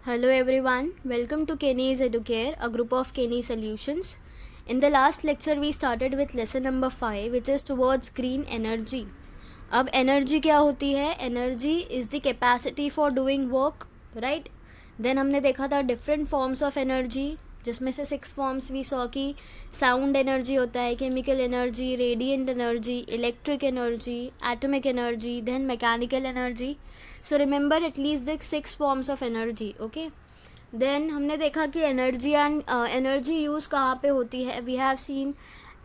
Hello everyone, welcome to Kenny's Educare, a group of Kenny Solutions. In the last lecture we started with lesson number 5 which is towards green energy. अब energy क्या होती है? Energy is the capacity for doing work, right. Then हमने देखा था different forms of energy, जिसमें से 6 forms we saw कि साउंड एनर्जी होता है, chemical energy, radiant energy, electric energy, atomic energy, then mechanical energy. So remember at least the 6 forms of energy. Okay. Then हमने देखा कि एनर्जी एंड एनर्जी यूज़ कहाँ पे होती है. वी हैव सीन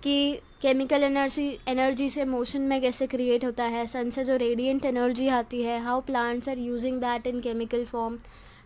कि केमिकल एनर्जी से मोशन में कैसे क्रिएट होता है, सन से जो रेडिएंट एनर्जी आती है, how plants are using that in chemical form,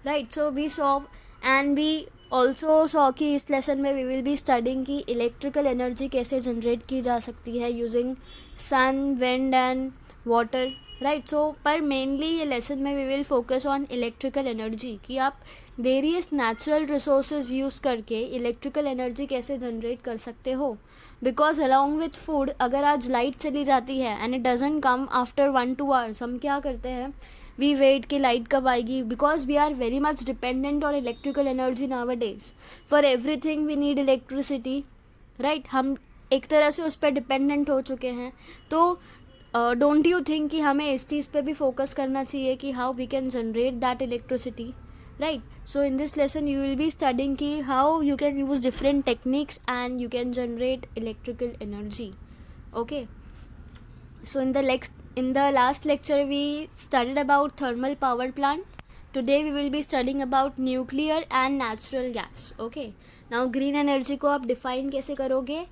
right. So we saw and we also saw कि इस लेसन में वी विल बी स्टडिंग कि इलेक्ट्रिकल एनर्जी कैसे जनरेट की जा सकती है using sun, wind and water, right. So पर मेनली ये लेसन में we will focus on electrical energy कि आप वेरियस नेचुरल रिसोर्सेज यूज़ करके इलेक्ट्रिकल एनर्जी कैसे जनरेट कर सकते हो. बिकॉज अलॉन्ग विथ फूड, अगर आज लाइट चली जाती है and it doesn't come after 1-2 hours, हम क्या करते हैं, वी वेट कि लाइट कब आएगी. Because we are very much dependent on electrical energy nowadays. For everything we need electricity, right. हम एक तरह से उस पर डिपेंडेंट हो चुके हैं. तो डोंट यू थिंक कि हमें इस चीज़ पे भी फोकस करना चाहिए कि how we can generate that electricity, right. So in this lesson you will be studying ki how you can use different techniques and you can generate electrical energy. Okay. So in the last lecture we studied about thermal power plant. Today we will be studying about nuclear and natural gas. Okay. Now green energy को आप define कैसे करोगे?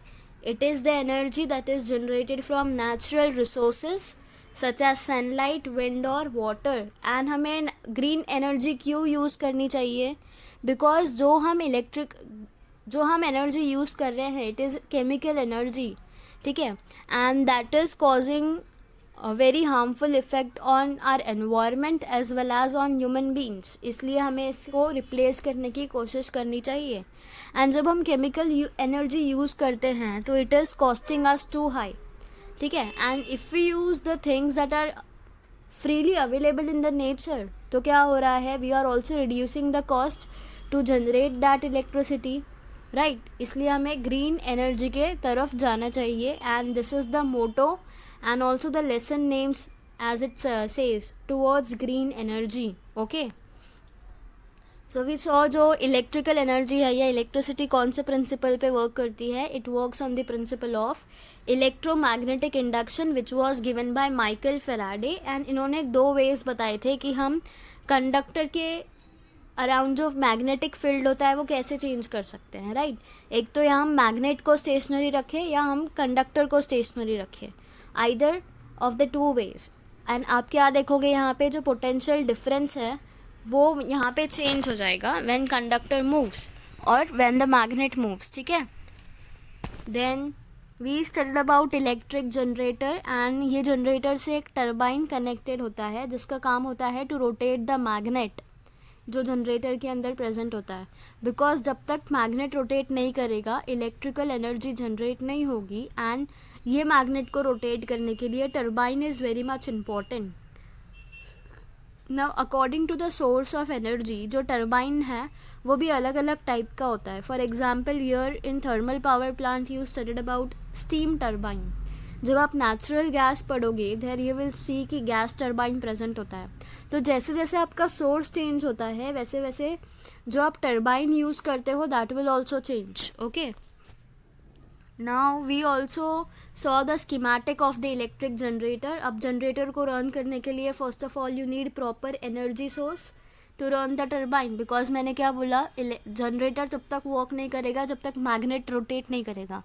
It is the energy that is generated from natural resources such as sunlight, wind और water. And हमें green energy क्यों use करनी चाहिए? Because जो हम एनर्जी यूज़ कर रहे हैं इट इज़ केमिकल एनर्जी, ठीक है. And that is causing very harmful effect on our environment as well as on human beings. इसलिए हमें इसको रिप्लेस करने की कोशिश करनी चाहिए. एंड जब हम केमिकल एनर्जी यूज़ करते हैं तो it is costing us too high, ठीक है. And if we use the things that are freely available in the nature, तो क्या हो रहा है, we are also reducing the cost to generate that electricity, right. इसलिए हमें ग्रीन एनर्जी के तरफ जाना चाहिए. And this is the motto and also the lesson names as it says towards green energy. Okay. So we saw जो electrical energy है या electricity कौन से प्रिंसिपल पे वर्क करती है. It works on the principle of electromagnetic induction which was given by Michael Faraday. And इन्होंने 2 veg बताए थे कि हम कंडक्टर के अराउंड जो मैग्नेटिक फील्ड होता है वो कैसे चेंज कर सकते हैं, राइट. एक तो या हम मैग्नेट को स्टेशनरी रखें या हम कंडक्टर को स्टेशनरी रखें, either of the 2 ways. And आप क्या देखोगे यहाँ पे जो पोटेंशियल डिफरेंस है वो यहाँ पे चेंज हो जाएगा व्हेन कंडक्टर मूव्स और व्हेन द मैग्नेट मूव्स, ठीक है. Then we studied about electric generator. And ये जनरेटर से एक टरबाइन कनेक्टेड होता है जिसका काम होता है टू रोटेट द मैग्नेट जो जनरेटर के अंदर प्रेजेंट होता है. बिकॉज जब तक मैग्नेट रोटेट नहीं करेगा इलेक्ट्रिकल एनर्जी जनरेट नहीं होगी. एंड ये मैग्नेट को रोटेट करने के लिए turbine is very much important. Now according to the source of energy, जो टरबाइन है वो भी अलग अलग टाइप का होता है. For example here in thermal power plant you studied about steam turbine. जब आप नेचुरल गैस पढ़ोगे देयर यू विल सी कि गैस टरबाइन प्रेजेंट होता है. तो जैसे जैसे आपका सोर्स चेंज होता है वैसे वैसे जो आप टरबाइन यूज़ करते हो that will also change. Okay. Now we also saw the schematic of the electric generator. अब जनरेटर को रन करने के लिए first of all you need proper energy source to run the turbine. Because मैंने क्या बोला, जनरेटर तब तक वर्क नहीं करेगा जब तक मैग्नेट रोटेट नहीं करेगा.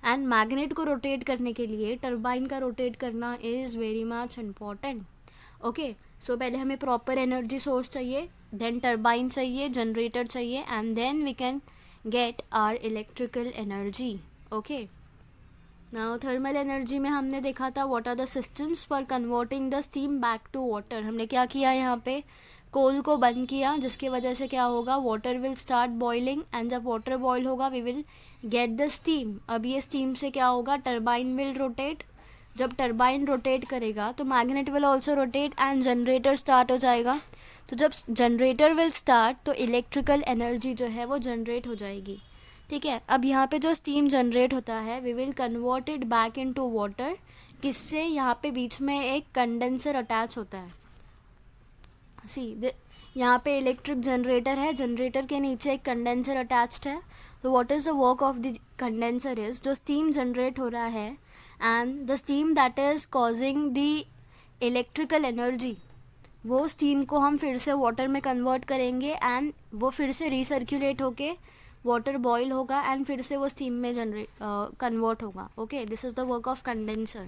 एंड मैग्नेट को रोटेट करने के लिए टरबाइन का रोटेट करना is very much important. Okay. So पहले हमें प्रॉपर एनर्जी सोर्स चाहिए, देन टरबाइन चाहिए, जनरेटर चाहिए, and then we can get our electrical energy. Okay. Now thermal energy में हमने देखा था what are the systems for converting the steam back to water. हमने क्या किया, यहाँ पे कोल को बंद किया जिसकी वजह से क्या होगा, water will start boiling. And जब वाटर बॉयल होगा we will get the steam. अब ये स्टीम से क्या होगा, टरबाइन विल रोटेट. जब टरबाइन रोटेट करेगा तो magnet will also rotate and generator start हो जाएगा. तो जब जनरेटर विल स्टार्ट तो इलेक्ट्रिकल एनर्जी जो है वो जनरेट हो जाएगी, ठीक है। अब यहाँ पे जो स्टीम जनरेट होता है we will convert it back into water, किससे, यहाँ पे बीच में एक कंडेंसर अटैच होता है। सी यहाँ पे इलेक्ट्रिक जनरेटर है, जनरेटर के नीचे एक कंडेंसर अटैच्ड है। तो what is the work of the condenser is, जो स्टीम जनरेट हो रहा है and the steam that is causing the electrical energy, वो स्टीम को हम फिर से वाटर में कन्वर्ट करेंगे एंड वो फिर से रिसर्क्यूलेट होके वाटर बॉयल होगा एंड फिर से वो स्टीम में कन्वर्ट होगा। Okay, this is the work of condenser,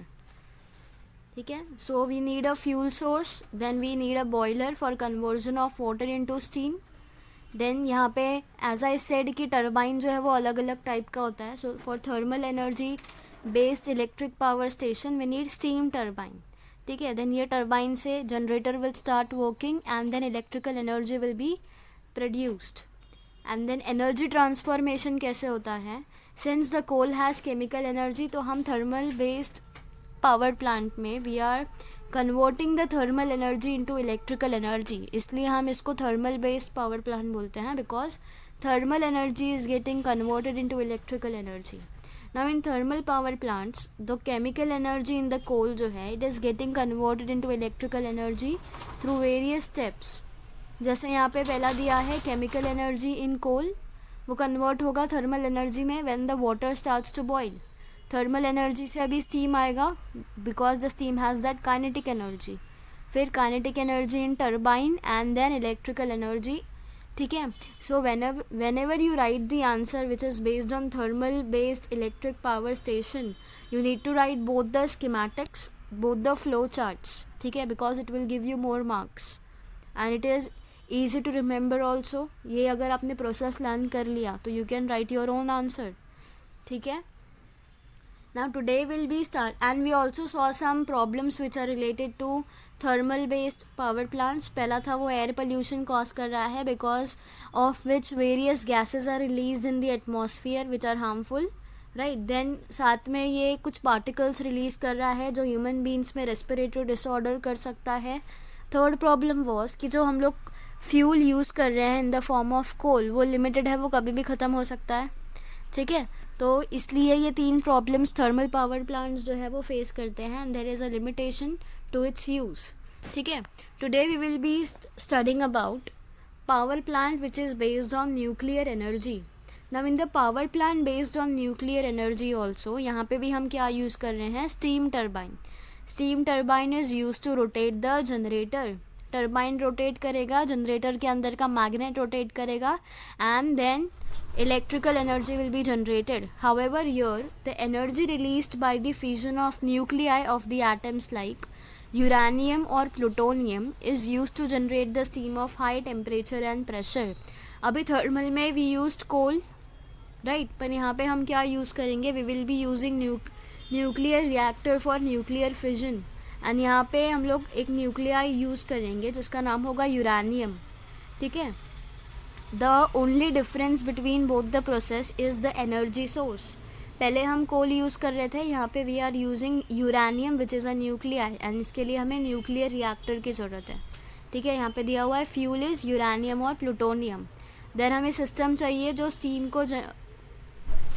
ठीक है। So we need a fuel source, then we need a boiler for conversion of water into steam. Then यहाँ पे एज आई सेड कि टरबाइन जो है वो अलग अलग टाइप का होता है। So for thermal energy based electric power station we need steam turbine, ठीक है। देन ये टरबाइन से generator will start working and then electrical energy will be produced. And then energy transformation कैसे होता है, since the coal has chemical energy, तो हम thermal based power plant में we are converting the thermal energy into electrical energy, इसलिए हम इसको thermal based power plant बोलते हैं, because thermal energy is getting converted into electrical energy. Now in thermal power plants the chemical energy in the coal जो है it is getting converted into electrical energy through various steps. जैसे यहाँ पे पहला दिया है केमिकल एनर्जी इन कोल, वो convert होगा थर्मल एनर्जी में when the water starts to boil. Thermal energy से अभी स्टीम आएगा because the steam has that kinetic energy, फिर kinetic energy in turbine and then electrical energy, ठीक है। सो whenever you write the answer which is based on thermal based electric power station you need to write both the schematics, both the flow charts, ठीक है, because it will give you more marks and it is easy to remember also। ये अगर आपने process learn कर लिया तो you can write your own answer, ठीक है। Now today will be start and we also saw some problems which are related to thermal based power plants। पहला था वो air pollution cause कर रहा है because of which various gases are released in the atmosphere which are harmful, right। then साथ में ये कुछ particles release कर रहा है जो human beings में respiratory disorder कर सकता है। थर्ड प्रॉब्लम वॉज कि जो हम लोग फ्यूल यूज़ कर रहे हैं in the form of coal वो लिमिटेड है, वो कभी भी ख़त्म हो सकता है, ठीक है। तो इसलिए ये तीन प्रॉब्लम्स थर्मल पावर प्लांट्स जो है वो फेस करते हैं and there is a limitation to its use, ठीक है। Today we will be studying about power plant which is based on nuclear energy. Now in the power plant based on nuclear energy also यहाँ पे भी हम क्या use कर रहे हैं, steam turbine. Steam turbine is use to rotate the generator, turbine rotate करेगा, generator के अंदर का मैग्नेट रोटेट करेगा and then electrical energy will be generated. However, here the energy released by the fission of nuclei of the atoms like uranium or plutonium is used to generate the steam of high temperature and pressure। अभी thermal में we used coal, right, पर यहाँ पे हम क्या use करेंगे, we will be using nuclear reactor for nuclear fission and यहाँ पे हम लोग एक न्यूक्लियाई यूज़ करेंगे जिसका नाम होगा यूरानियम, ठीक है। The only difference between both the process is the energy source। पहले हम कोल यूज़ कर रहे थे, यहाँ पे we are using uranium which is a nuclear and इसके लिए हमें न्यूक्लियर रिएक्टर की ज़रूरत है, ठीक है। यहाँ पे दिया हुआ है फ्यूल इज़ यूरानियम और प्लूटोनियम। देन हमें सिस्टम चाहिए जो स्टीम को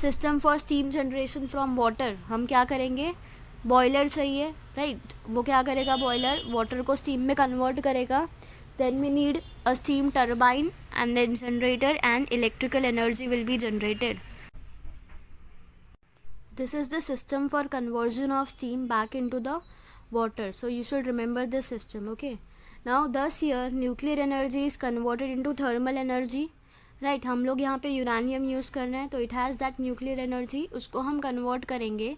system for steam generation from water, हम क्या करेंगे, बॉयलर चाहिए, राइट। वो क्या करेगा, बॉयलर वाटर को स्टीम में कन्वर्ट करेगा। then we need a steam turbine and then generator and electrical energy will be generated। This is the system for conversion of steam back into the water, so you should remember this system, okay। now thus here nuclear energy is converted into thermal energy, right। हम लोग यहाँ पे uranium use कर रहे हैं तो it has that nuclear energy, उसको हम convert करेंगे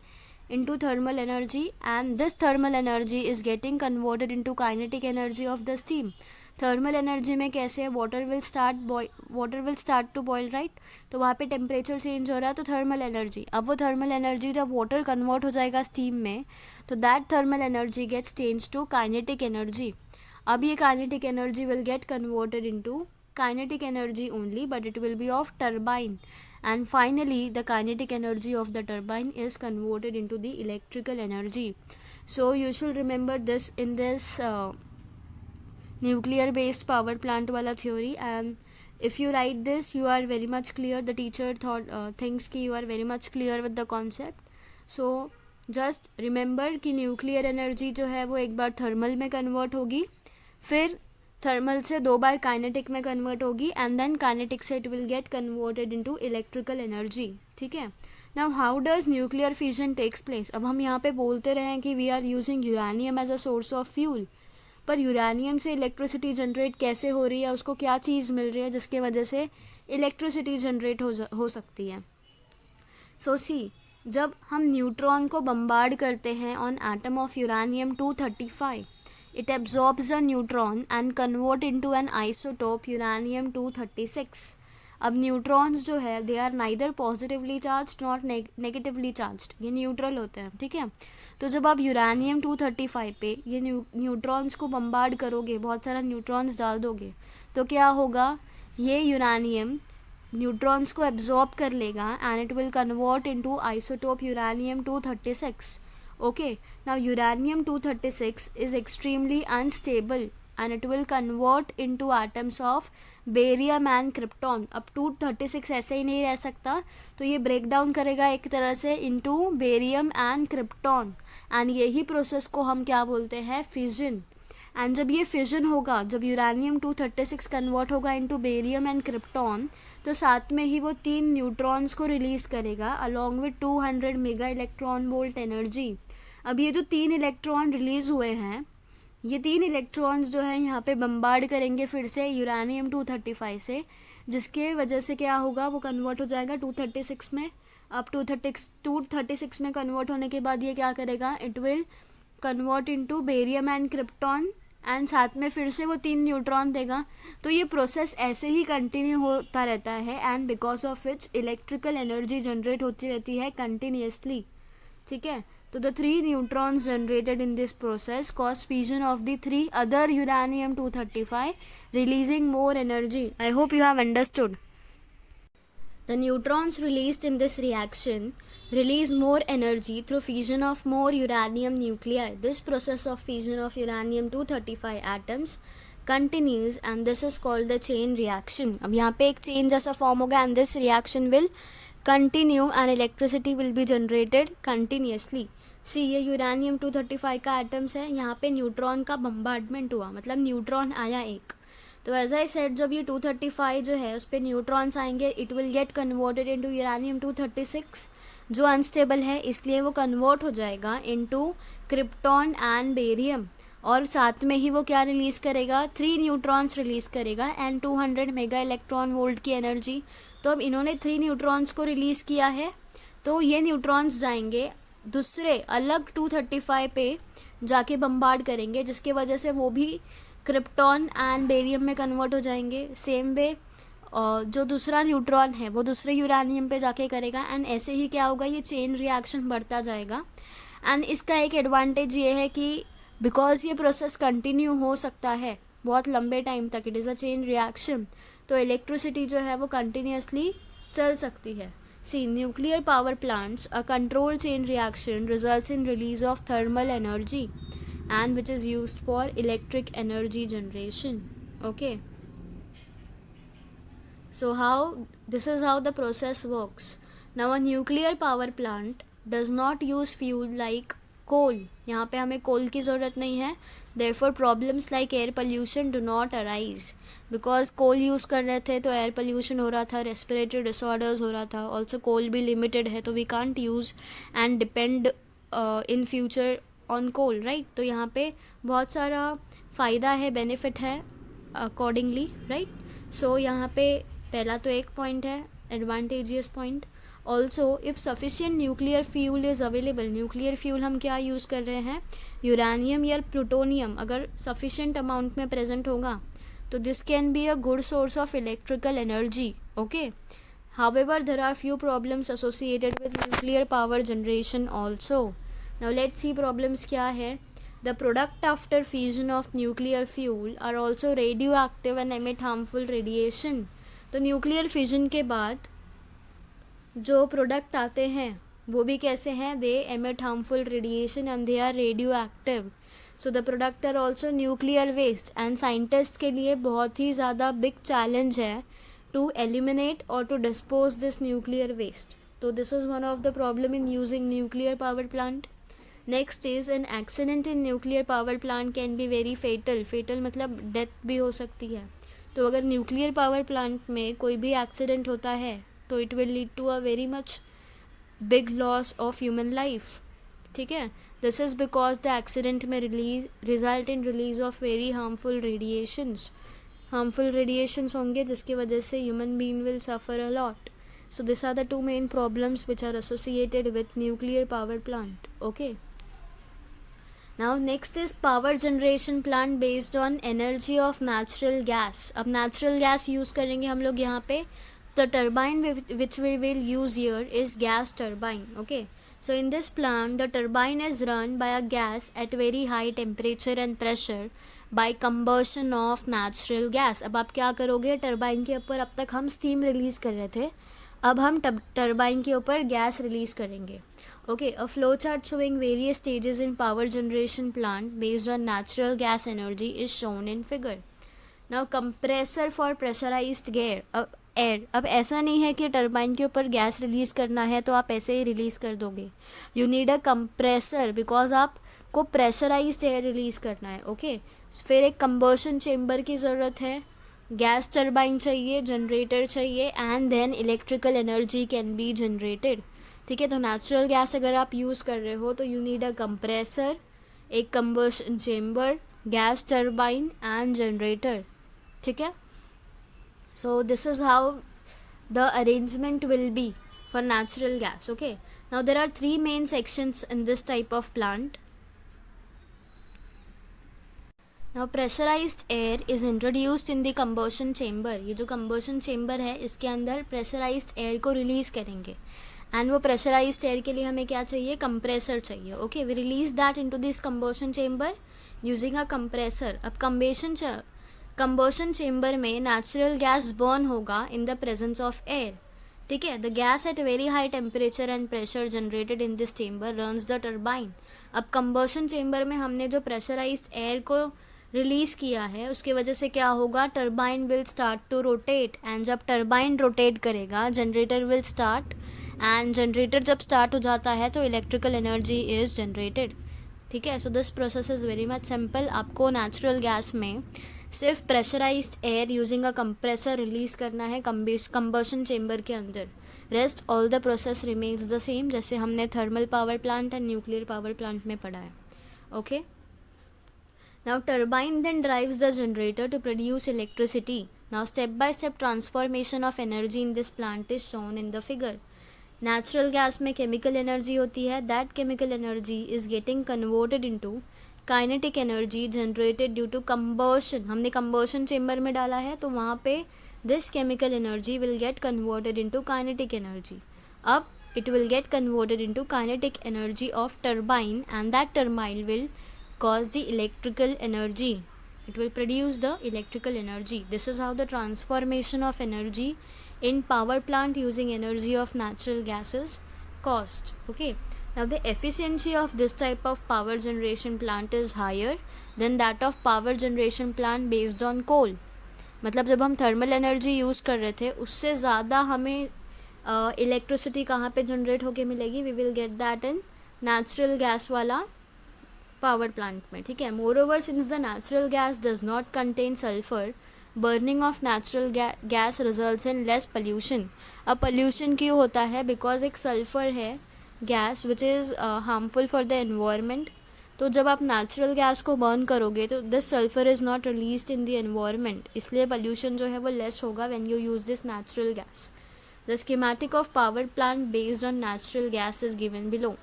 into thermal energy and this thermal energy is getting converted into kinetic energy of the steam। Thermal energy में कैसे, water will start to boil, right. तो वहाँ पे टेम्परेचर चेंज हो रहा है तो थर्मल एनर्जी, अब वो थर्मल एनर्जी जब वाटर कन्वर्ट हो जाएगा स्टीम में तो that thermal energy gets change to kinetic energy. अब ये kinetic energy will get converted into kinetic energy only but it will be of turbine and finally the kinetic energy of the turbine is converted into the electrical energy। so you should remember this in this nuclear based power plant वाला theory. And if you write this you are very much clear, the teacher thinks कि you are very much clear with the concept. so just remember कि nuclear energy जो है वो एक बार thermal में convert होगी, फिर थर्मल से 2 बार काइनेटिक में कन्वर्ट होगी, एंड देन काइनेटिक से it will get converted into electrical energy. ठीक है. Now how does nuclear fusion takes place. अब हम यहाँ पे बोलते रहे हैं कि we are using uranium as a source of fuel, पर यूरेनियम से इलेक्ट्रिसिटी जनरेट कैसे हो रही है, उसको क्या चीज़ मिल रही है जिसके वजह से इलेक्ट्रिसिटी जनरेट हो सकती है. सो सी, जब हम न्यूट्रॉन को बम्बार्ड करते हैं on atom of uranium 235, it absorbs the neutron and convert into an isotope uranium 236. अब न्यूट्रॉन्स जो है they are neither positively charge not negatively charge, ये न्यूट्रल होते हैं. ठीक है. तो जब आप यूरेनियम 235 पे ये न्यूट्रॉन्स को बम्बार्ड करोगे, बहुत सारा न्यूट्रॉन्स डाल दोगे, तो क्या होगा, ये यूरेनियम न्यूट्रॉन्स को एब्जॉर्ब कर लेगा and it will convert into isotope uranium 236. Okay, now uranium 236 is extremely unstable and it will convert into atoms of barium and krypton. अब 236 ऐसे ही नहीं रह सकता, तो ये ब्रेक डाउन करेगा एक तरह से into barium and krypton, and यही प्रोसेस को हम क्या बोलते हैं, फिजन. एंड जब ये फिजन होगा, जब यूरेनियम 236 कन्वर्ट होगा इनटू बेरियम एंड क्रिप्टॉन, तो साथ में ही वो 3 न्यूट्रॉन्स को रिलीज़ करेगा along with 200 mega electron volt energy. अब ये जो 3 इलेक्ट्रॉन रिलीज़ हुए हैं, ये 3 इलेक्ट्रॉन्स जो है यहाँ पे बम्बार्ड करेंगे फिर से यूरेनियम 235 से, जिसके वजह से क्या होगा, वो कन्वर्ट हो जाएगा 236 में. अब 236 में कन्वर्ट होने के बाद ये क्या करेगा, it will convert into barium and krypton, and साथ में फिर से वो 3 न्यूट्रॉन देगा. तो ये प्रोसेस ऐसे ही कंटिन्यू होता रहता है, and because of which electrical energy generate होती रहती है कंटिन्यूसली. ठीक है. So the 3 neutrons generated in this process cause fission of the 3 other uranium 235, releasing more energy. I hope you have understood. The neutrons released in this reaction release more energy through fission of more uranium nuclei. This process of fission of uranium 235 atoms continues and this is called the chain reaction. अब यहाँ पे एक chain जैसा form होगा and this reaction will continue and electricity will be generated continuously. सी, ये uranium 235 का atoms है, यहाँ पे न्यूट्रॉन का बम्बार्डमेंट हुआ, मतलब न्यूट्रॉन आया एक. तो एज आई सेड, जब ये 235 जो है उस पर न्यूट्रॉन्स आएंगे, it will get converted into uranium 236 जो अनस्टेबल है, इसलिए वो कन्वर्ट हो जाएगा इनटू क्रिप्टॉन एंड बेरियम, और साथ में ही वो क्या रिलीज़ करेगा, 3 न्यूट्रॉन्स रिलीज़ करेगा एंड 200 मेगा इलेक्ट्रॉन वोल्ट की एनर्जी. तो अब इन्होंने 3 न्यूट्रॉन्स को रिलीज़ किया है, तो ये न्यूट्रॉन्स जाएंगे दूसरे अलग 235 पे जाके बम्बार्ड करेंगे, जिसके वजह से वो भी क्रिप्टॉन एंड बेरियम में कन्वर्ट हो जाएंगे. सेम वे जो दूसरा न्यूट्रॉन है वो दूसरे यूरेनियम पे जाके करेगा, एंड ऐसे ही क्या होगा, ये चेन रिएक्शन बढ़ता जाएगा. एंड इसका एक एडवांटेज ये है कि बिकॉज ये प्रोसेस कंटिन्यू हो सकता है बहुत लंबे टाइम तक, it is a chain reaction, तो इलेक्ट्रिसिटी जो है वो कंटिन्यूसली चल सकती है. See, nuclear power plants, a controlled chain reaction results in release of thermal energy and which is used for electric energy generation. Okay. So this is how the process works. Now a nuclear power plant does not use fuel like coal. यहाँ पे हमें कोल की ज़रूरत नहीं है. Therefore problems like air pollution do not arise. Because coal use कर रहे थे तो एयर पोल्यूशन हो रहा था, रेस्पिरेटरी डिसऑर्डर्स हो रहा था. ऑल्सो कोल भी लिमिटेड है, तो we can't use and depend in future on coal, right. तो यहाँ पे बहुत सारा फ़ायदा है, बेनिफिट है अकॉर्डिंगली, राइट. सो यहाँ पे पहला तो एक पॉइंट है, advantageous point. Also if sufficient nuclear fuel is available, nuclear fuel हम क्या यूज़ कर रहे हैं, यूरेनियम या प्लूटोनियम अगर सफिशिएंट अमाउंट में प्रेजेंट होगा, तो this can be a good source of electrical energy. Okay. However there are few problems associated with nuclear power generation also. Now let's see problems क्या है. The product after fusion of nuclear fuel are also radioactive and emit harmful radiation. तो nuclear fusion के बाद जो product आते हैं वो भी कैसे हैं, they emit harmful radiation and they are radioactive. So the product are also nuclear waste and scientist के लिए बहुत ही ज़्यादा बिग चैलेंज है टू एलिमिनेट और to dispose this nuclear waste. तो this is one of the problem in using nuclear power plant. Next is an accident in nuclear power plant can be very fatal मतलब death भी हो सकती है. तो अगर nuclear power plant में कोई भी एक्सीडेंट होता है तो it will lead to a very much big loss of human life. ठीक है, this is because the accident में result in release of very harmful radiations होंगे जिसकी वजह से human being will suffer a lot. So this are the two main problems which are associated with nuclear power plant. Okay, now next is power generation plant based on energy of natural gas. अब natural gas use करेंगे हम लोग यहाँ पे. The turbine which we will use here is gas turbine. Okay, so in this plant the turbine is run by a gas at very high temperature and pressure by combustion of natural gas. अब आप क्या करोगे, turbine के ऊपर अब तक हम steam release कर रहे थे, अब हम टर्बाइन के ऊपर गैस रिलीज़ करेंगे. Okay, a flow chart showing various stages in power generation plant based on natural gas energy is shown in figure. Now compressor for pressurized air. अब ऐसा नहीं है कि टर्बाइन के ऊपर गैस रिलीज़ करना है तो आप ऐसे ही रिलीज़ कर दोगे. You need a compressor because आपको प्रेशराइज्ड एयर रिलीज़ करना है. ओके, फिर एक कंबशन चेम्बर की ज़रूरत है, गैस टर्बाइन चाहिए, जनरेटर चाहिए and then electrical energy can be generated. ठीक है, तो नेचुरल गैस अगर आप यूज़ कर रहे हो तो यू नीड अ कंप्रेसर, एक combustion chamber, gas turbine and generator. ठीक है, so this is how the arrangement will be for natural gas. Okay, now there are three main sections in this type of plant. Now pressurized air is introduced in the combustion chamber. ये जो combustion chamber है इसके अंदर pressurized air को release करेंगे and वो pressurized air के लिए हमें क्या चाहिए, compressor चाहिए. Okay, we release that into this combustion chamber using a compressor. अब कंबशन चेम्बर में नेचुरल गैस बर्न होगा in the presence of air. ठीक है, the gas at very high temperature and pressure generated in this chamber runs the turbine. अब combustion chamber में हमने जो pressurised air को रिलीज़ किया है उसकी वजह से क्या होगा, turbine will start to rotate and जब टर्बाइन रोटेट करेगा generator will start and generator जब स्टार्ट हो जाता है तो इलेक्ट्रिकल एनर्जी इज़ जनरेटेड. ठीक है, so this process is very much simple. आपको नेचुरल गैस में सिर्फ pressurized air using a compressor release करना है कंबशन चेम्बर के अंदर. Rest all the process remains the same जैसे हमने thermal power plant and nuclear power plant में पढ़ा है. Okay, now turbine then drives the generator to produce electricity. Now step by step transformation of energy in this plant is shown in the figure. Natural gas में chemical energy होती है, that chemical energy is getting converted into kinetic energy generated due to combustion. हमने combustion chamber में डाला है तो वहाँ पे this chemical energy will get converted into kinetic energy. अब it will get converted into kinetic energy of turbine and that turbine will cause the electrical energy. It will produce the electrical energy. This is how the transformation of energy in power plant using energy of natural gas is caused. Okay. Now the efficiency of this type of power generation plant is higher than that of power generation plant based on coal. मतलब जब हम thermal energy use कर रहे थे उससे ज़्यादा हमें electricity कहाँ पे जनरेट होके मिलेगी, we will get that in natural gas वाला पावर प्लांट में. ठीक है, moreover since the natural gas does not contain sulphur, burning of natural gas results in less pollution. अब पोल्यूशन क्यों होता है, बिकॉज एक सल्फर है gas which is harmful for the environment. तो जब आप नेचुरल गैस को बर्न करोगे तो this sulphur is not released in the environment, इसलिए पोल्यूशन जो है वो लेस होगा when you use this natural gas. The schematic of power plant based on natural gas is given below.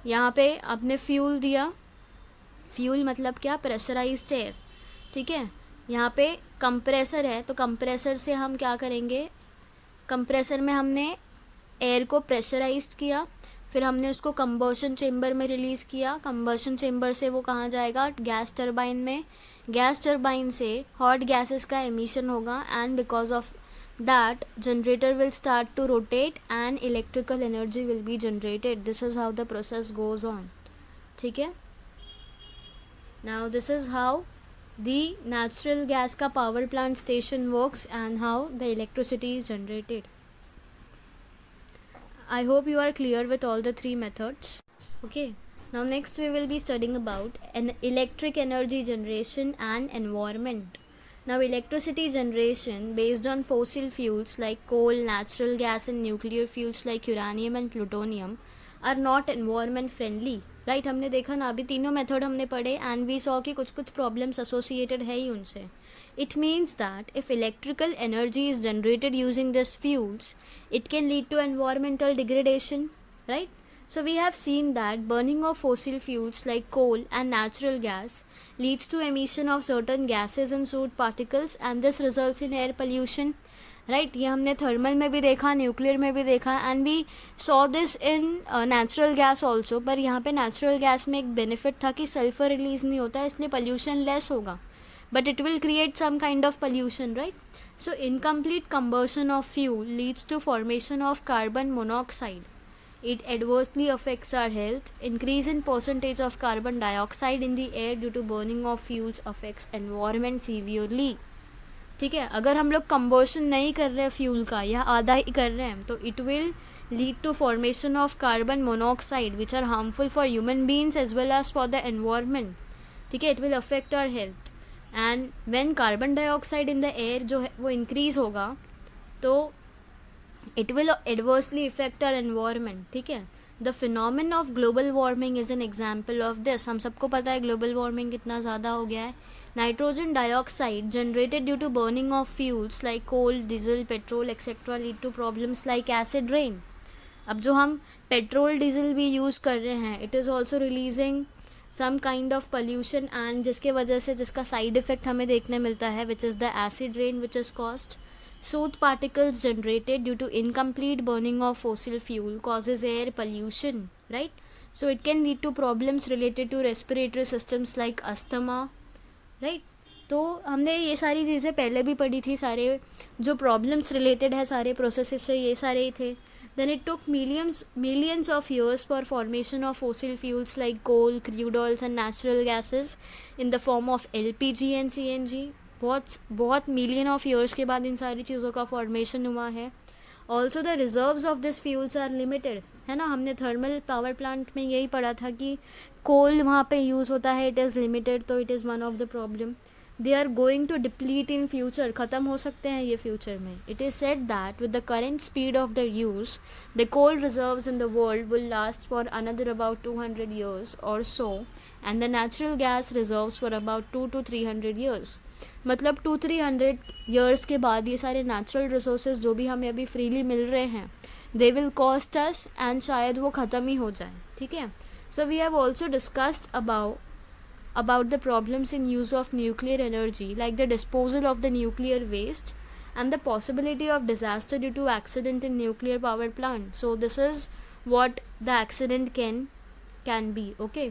यहाँ पे आपने फ्यूल दिया, फ्यूल मतलब क्या, प्रेशराइज्ड एयर. ठीक है, यहाँ पे कंप्रेसर है तो कंप्रेसर से हम क्या करेंगे, कंप्रेसर में हमने एयर को प्रेशराइज्ड किया, फिर हमने उसको कंबशन चेम्बर में रिलीज़ किया. कंबशन चेम्बर से वो कहाँ जाएगा, गैस टर्बाइन में. गैस टर्बाइन से हॉट गैसेस का एमिशन होगा and because of that generator will start to rotate and electrical energy will be generated. This is how the process goes on. ठीक है, Now this is how the natural gas का power plant station works and how the electricity is generated. I hope you are clear with all the three methods. Okay, now next we will be studying about an electric energy generation and environment. Now electricity generation based on fossil fuels like coal, natural gas and nuclear fuels like uranium and plutonium are not environment friendly. Right हमने देखा ना अभी तीनों method हमने पढ़े and we saw कि कुछ कुछ प्रॉब्लम्स एसोसिएटेड है ही उनसे. It means that if electrical energy is generated using this fuels it can lead to environmental degradation, right? So we have seen that burning of fossil fuels like coal and natural gas leads to emission of certain gases and soot particles and this results in air pollution, right? ये हमने thermal में भी देखा, nuclear में भी देखा and we saw this in natural gas also. पर यहाँ पे नेचुरल गैस में एक बेनिफिट था कि सल्फर रिलीज नहीं होता इसलिए पोल्यूशन लेस होगा, but it will create some kind of pollution, right? So incomplete combustion of fuel leads to formation of carbon monoxide. It adversely affects our health. Increase in percentage of carbon dioxide in the air due to burning of fuels affects environment severely. ठीक है, अगर हम लोग combustion नहीं कर रहे fuel का या आधा ही कर रहे हैं तो it will lead to formation of carbon monoxide which are harmful for human beings as well as for the environment. ठीक है, it will affect our health. And when carbon dioxide in the air जो है वो increase होगा तो it will adversely effect our environment. ठीक है, the phenomenon of global warming is an example of this. हम सबको पता है ग्लोबल वार्मिंग कितना ज़्यादा हो गया है. Nitrogen dioxide generated due to burning of fuels like coal, diesel, petrol etcetera lead to problems like acid rain. अब जो हम पेट्रोल डीजल भी यूज़ कर रहे हैं it is also releasing some kind of pollution and जिसके वजह से जिसका side effect हमें देखने मिलता है which is the acid rain which is caused. Soot particles generated due to incomplete burning of fossil fuel causes air pollution, right? So it can lead to problems related to respiratory systems like asthma, right? तो हमने ये सारी चीज़ें पहले भी पढ़ी थी. सारे जो प्रॉब्लम्स रिलेटेड है सारे प्रोसेसेस से ये सारे ही थे. Then it took millions of years for formation of fossil fuels like coal, crude oils and natural gases in the form of LPG and CNG. बहुत million of years के बाद इन सारी चीज़ों का formation हुआ है. Also the reserves of these fuels are limited, है ना. हमने थर्मल पावर प्लांट में यही पढ़ा था कि कोल वहाँ पे यूज़ होता है, इट इज़ लिमिटेड, तो it is one of the problem. They are going to deplete in future, ख़त्म हो सकते हैं ये फ्यूचर में. It is said that with the current speed of the use the coal reserves in the world will last for another about 200 years और so and the natural gas reserves for about 200 to 300 years. मतलब 200-300 years के बाद ये सारे natural resources जो भी हमें अभी फ्रीली मिल रहे हैं they will cost us and शायद वो ख़त्म ही हो जाए. ठीक है, so we have also discussed about the problems in use of nuclear energy like the disposal of the nuclear waste and the possibility of disaster due to accident in nuclear power plant. So this is what the accident can be. Okay,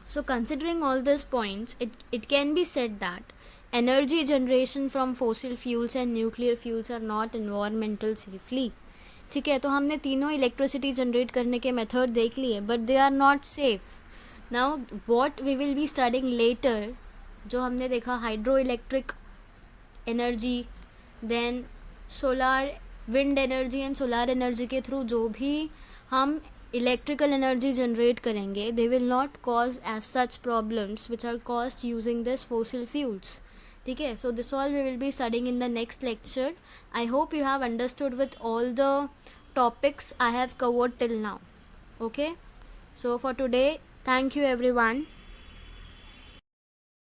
so considering all these points it can be said that energy generation from fossil fuels and nuclear fuels are not environmental safely. ठीक है, तो हमने तीनों electricity generate करने के method देख लिए but they are not safe. Now what we will be studying later जो हमने देखा hydroelectric energy, then solar wind energy and solar energy के थ्रू जो भी हम इलेक्ट्रिकल एनर्जी जनरेट करेंगे they will not cause as such problems which are caused using this fossil fuels. ठीक है, so this all we will be studying in the next lecture. I hope you have understood with all the topics I have covered till now. Okay, so for today thank you everyone.